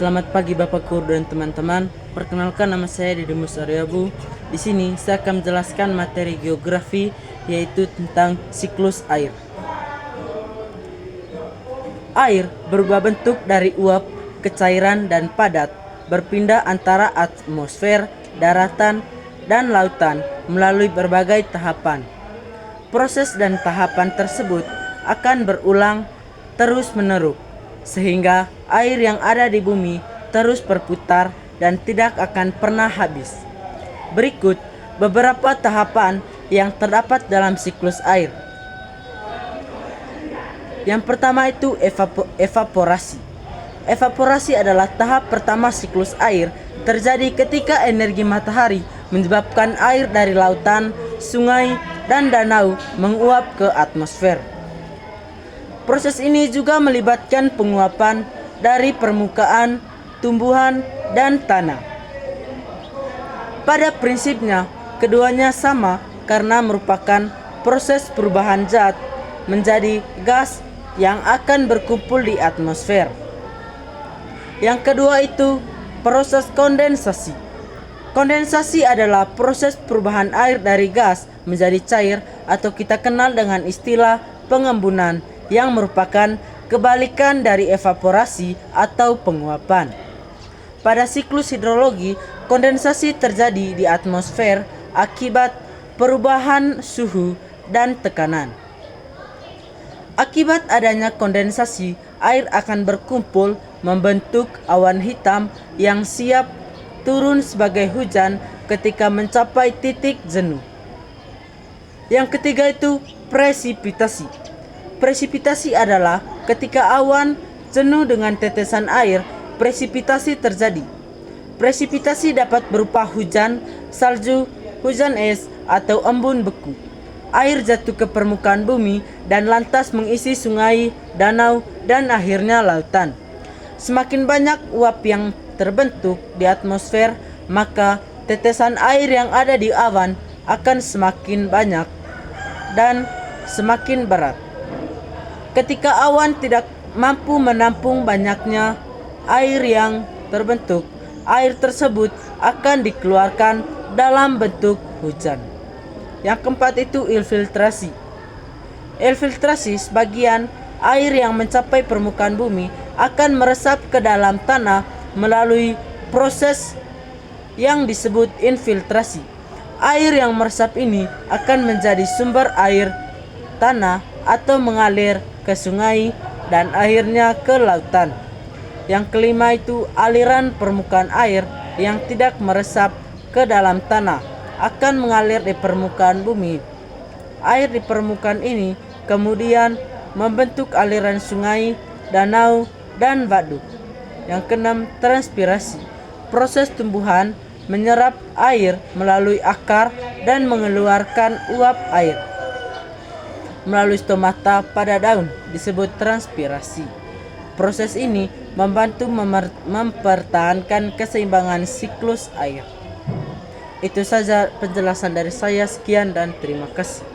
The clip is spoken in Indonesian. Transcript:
Selamat pagi Bapak Guru dan teman-teman. Perkenalkan, nama saya Didemus Aryabu. Di sini saya akan menjelaskan materi geografi, yaitu tentang siklus air. Air berubah bentuk dari uap ke cairan dan padat, berpindah antara atmosfer, daratan, dan lautan melalui berbagai tahapan. Proses dan tahapan tersebut akan berulang terus-menerus, sehingga air yang ada di bumi terus berputar dan tidak akan pernah habis. Berikut beberapa tahapan yang terdapat dalam siklus air. Yang pertama itu evaporasi. Evaporasi adalah tahap pertama siklus air, terjadi ketika energi matahari menyebabkan air dari lautan, sungai, dan danau menguap ke atmosfer. Proses ini juga melibatkan penguapan dari permukaan, tumbuhan, dan tanah. Pada prinsipnya, keduanya sama karena merupakan proses perubahan zat menjadi gas yang akan berkumpul di atmosfer. Yang kedua itu proses kondensasi. Kondensasi adalah proses perubahan air dari gas menjadi cair, atau kita kenal dengan istilah pengembunan, yang merupakan kebalikan dari evaporasi atau penguapan. Pada siklus hidrologi, kondensasi terjadi di atmosfer akibat perubahan suhu dan tekanan. Akibat adanya kondensasi, air akan berkumpul membentuk awan hitam yang siap turun sebagai hujan ketika mencapai titik jenuh. Yang ketiga itu presipitasi. Presipitasi adalah ketika awan jenuh dengan tetesan air, presipitasi terjadi. Presipitasi dapat berupa hujan, salju, hujan es, atau embun beku. Air jatuh ke permukaan bumi dan lantas mengisi sungai, danau, dan akhirnya lautan. Semakin banyak uap yang terbentuk di atmosfer, maka tetesan air yang ada di awan akan semakin banyak dan semakin berat. Ketika awan tidak mampu menampung banyaknya air yang terbentuk, air tersebut akan dikeluarkan dalam bentuk hujan. Yang keempat itu infiltrasi. Infiltrasi, sebagian air yang mencapai permukaan bumi akan meresap ke dalam tanah melalui proses yang disebut infiltrasi. Air yang meresap ini akan menjadi sumber air tanah atau mengalir ke sungai dan akhirnya ke lautan. Yang kelima itu aliran permukaan air yang tidak meresap ke dalam tanah akan mengalir di permukaan bumi. Air di permukaan ini kemudian membentuk aliran sungai, danau, dan waduk. Yang keenam, transpirasi. Proses tumbuhan menyerap air melalui akar dan mengeluarkan uap air melalui stomata pada daun, disebut transpirasi. Proses ini membantu mempertahankan keseimbangan siklus air. Itu saja penjelasan dari saya. Sekian dan terima kasih.